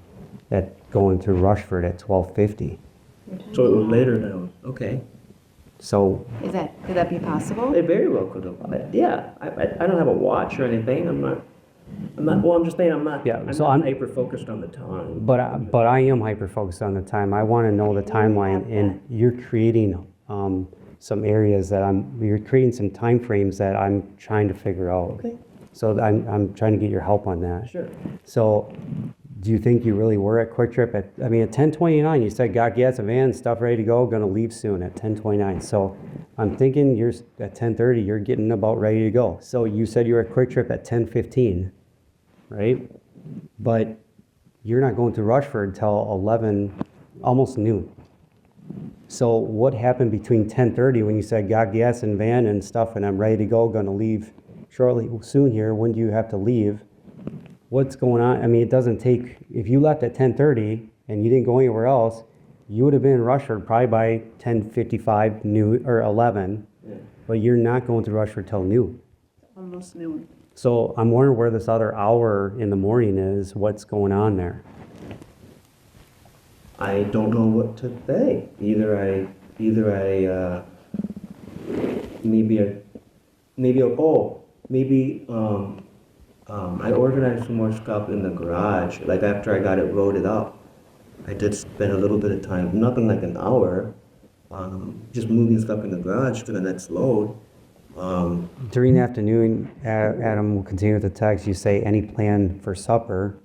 going through Rushford at 12:50. So it was later now. Okay. So Could that be possible? It very well could have. Yeah, I don't have a watch or anything. I'm not. I'm just saying, I'm not, Yeah, I'm so not I'm- hyper focused on the time. But I am hyper-focused on the time. I want to know the timeline, and you're creating some areas that you're creating some timeframes that I'm trying to figure out. Okay. So I'm trying to get your help on that. Sure. So do you think you really were at Quick Trip at 10:29, you said got gas, a van, stuff ready to go, gonna leave soon at 10:29. So I'm thinking you're at 10:30, you're getting about ready to go. So you said you were at Quick Trip at 10:15, right? But you're not going to Rushford until 11, almost noon. So what happened between 10:30 when you said got gas and van and stuff and I'm ready to go, gonna leave shortly, soon here, when do you have to leave? What's going on? I mean, it doesn't take, if you left at 10:30 and you didn't go anywhere else, you would have been in Rushford probably by 10:55 noon or 11, but you're not going to Rushford till noon. Almost noon. So I'm wondering where this other hour in the morning is, what's going on there? I don't know what to say. I organized some more stuff in the garage. Like after I got it loaded up, I did spend a little bit of time, nothing like an hour, just moving stuff in the garage to the next load. During the afternoon, Adam will continue with the text, you say any plan for supper,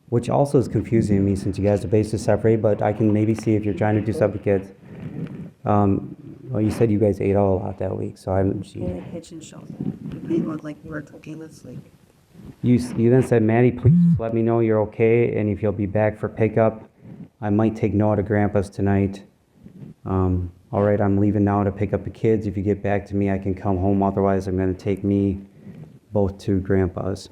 which also is confusing to me since you guys are basically separate, but I can maybe see if you're trying to do something kids. Well, you said you guys ate all a lot that week, so I haven't seen. In the kitchen shows. It may look like we're cooking this like. You then said, Maddie, please let me know you're okay, and if you'll be back for pickup. I might take Noah to Grandpa's tonight. All right, I'm leaving now to pick up the kids. If you get back to me, I can come home. Otherwise, I'm going to take me both to Grandpa's.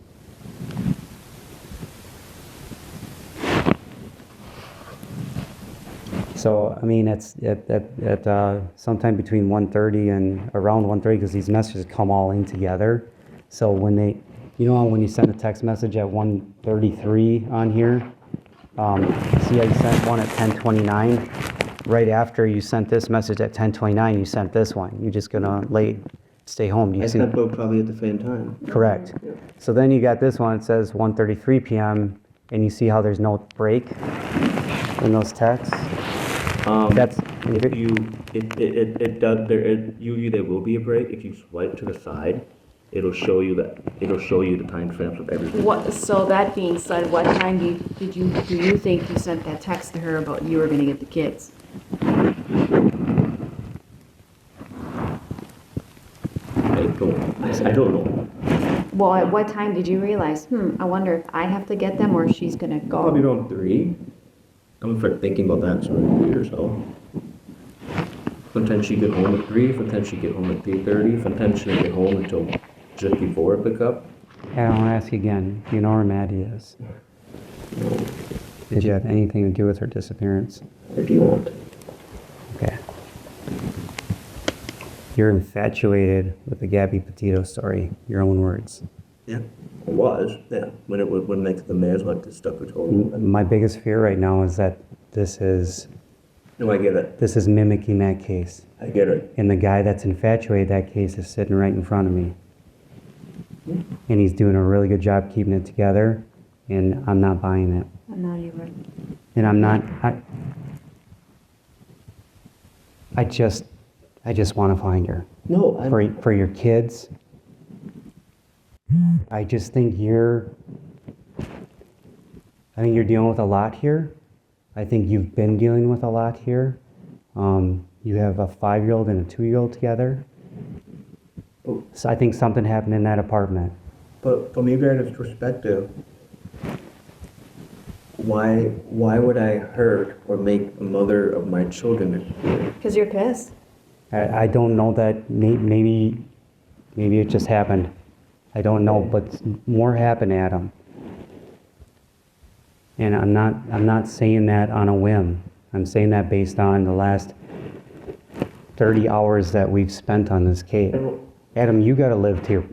So, I mean, it's at sometime between 1:30 and around 1:30, because these messages come all in together. So when they, you know, when you send a text message at 1:33 on here, see how you sent one at 10:29? Right after you sent this message at 10:29, you sent this one. You're just gonna stay home. Do you I see? sent both probably at the same time. Correct. So then you got this one, it says 1:33 p.m., and you see how there's no break in those texts? That's, If you, it does, usually there will be a break. If you swipe to the side, it'll show you the time stamps of everything. What, so that being said, what time do you think you sent that text to her about you were gonna get the kids? I don't know. Well, at what time did you realize, I wonder if I have to get them or she's gonna go? Probably around 3. I'm start thinking about that sort of 3 or so. Sometimes she get home at 3, sometimes she get home at 3:30, sometimes she get home until just before pickup. and I want to ask you again, you know where Maddie is? Did you have anything to do with her disappearance? If you want. Okay. You're infatuated with the Gabby Petito story, your own words. Yeah. It was, yeah. When like the mayor's like this stuff was over. My biggest fear right now is that this is No, I get it. mimicking that case. I get it. And the guy that's infatuated that case is sitting right in front of me. And he's doing a really good job keeping it together, and I'm not buying it. I'm not either. And I'm not, I just want to find her. No, For your kids. I just think you're dealing with a lot here. I think you've been dealing with a lot here. You have a 5-year-old and a 2-year-old together. So I think something happened in that apartment. But from your guys' perspective, why would I hurt or make a mother of my children? Because you're pissed. I don't know that, maybe it just happened. I don't know, but more happened, Adam. And I'm not saying that on a whim. I'm saying that based on the last 30 hours that we've spent on this case. Adam, you gotta live too.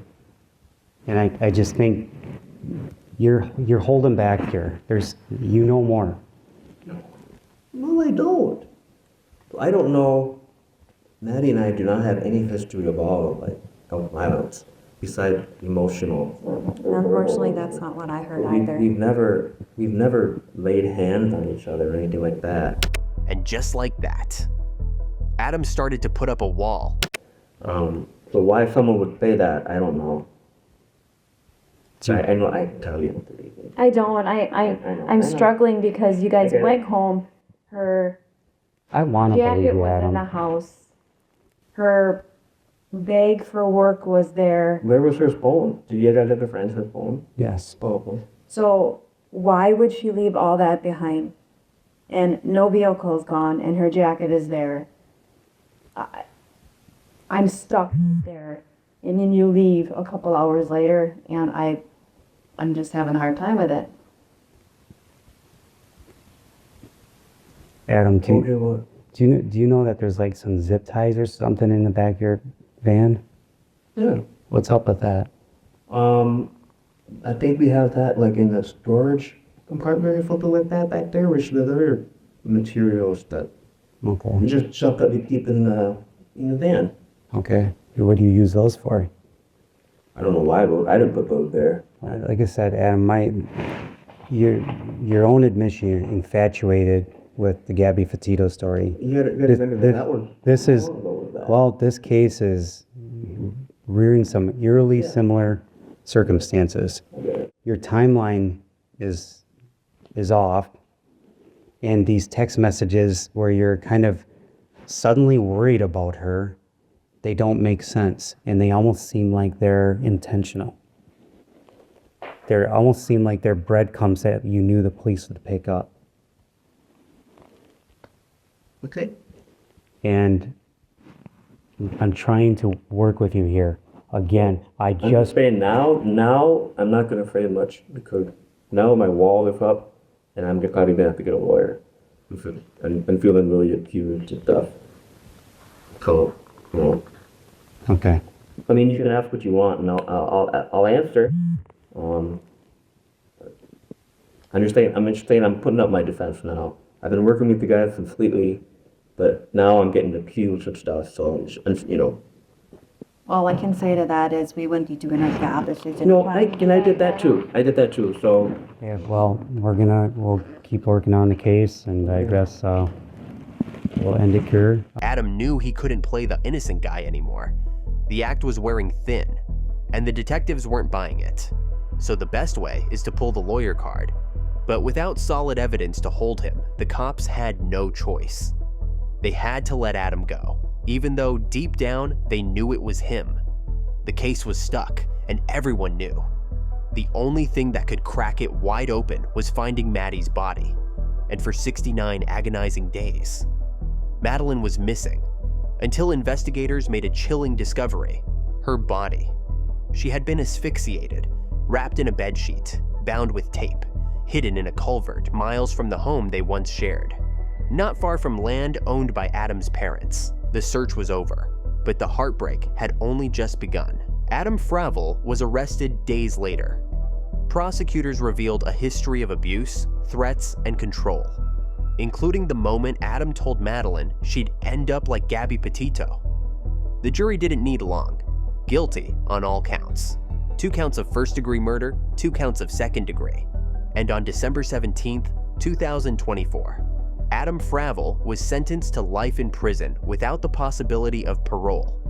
And I just think you're holding back here. You know more. No, I don't. I don't know. Maddie and I do not have any history of all of violence. besides emotional. Unfortunately, that's not what I heard We, either. we've never laid hands on each other or anything like that. And just like that, Adam started to put up a wall. So why someone would say that, I don't know. I know I tell you. I don't. I'm know. struggling because you guys I get it. went home. Her I want to believe jacket you, was in the Adam. house. Her bag for work was there. Where was her phone? Did you guys have a friend's phone? Yes. Oh, So why would she leave all that behind? And no vehicle's gone, and her jacket is there. I'm stuck there, and then you leave a couple hours later, and I'm just having a hard time with it. Adam, do okay, you, well, do you know that there's like some zip ties or something in the back of your van? yeah. What's up with that? I think we have that like in the storage compartment or something like that back there, which the other materials that Okay. just stuff that we keep in the van. Okay. What do you use those for? I don't know why, but I didn't put those there. Like I said, Adam, your own admission, you're infatuated with the Gabby Fatito story. You gotta This- remember this- that one. This is, How long ago was that? well, this case is rearing some eerily similar circumstances. Your timeline is off, and these text messages where you're kind of suddenly worried about her, they don't make sense, and they almost seem like they're intentional. They almost seem like they're breadcrumbs that you knew the police would pick up. Okay. And I'm trying to work with you here. Again, I I'm just, saying now I'm not gonna say much because now my wall is up and I'm probably gonna have to get a lawyer. I'm feeling really accused and stuff. So, you know, okay. I mean, you can ask what you want and I'll answer. I'm just saying I'm putting up my defense now. I've been working with the guys completely, but now I'm getting accused of stuff, so, you know. All I can say to that is we wouldn't be doing our job if we didn't. No, I did that too. I did that too, so. Yeah, well, we'll keep working on the case, and I guess we'll end it here. Adam knew he couldn't play the innocent guy anymore. The act was wearing thin, and the detectives weren't buying it. So the best way is to pull the lawyer card. But without solid evidence to hold him, the cops had no choice. They had to let Adam go, even though deep down they knew it was him. The case was stuck, and everyone knew. The only thing that could crack it wide open was finding Maddie's body. And for 69 agonizing days, Madeline was missing, until investigators made a chilling discovery: her body. She had been asphyxiated, wrapped in a bedsheet, bound with tape, hidden in a culvert miles from the home they once shared. Not far from land owned by Adam's parents. The search was over, but the heartbreak had only just begun. Adam Fravel was arrested days later. Prosecutors revealed a history of abuse, threats, and control, including the moment Adam told Madeline she'd end up like Gabby Petito. The jury didn't need long. Guilty on all counts. 2 counts of first-degree murder, 2 counts of second-degree. And on December 17th, 2024, Adam Fravel was sentenced to life in prison without the possibility of parole.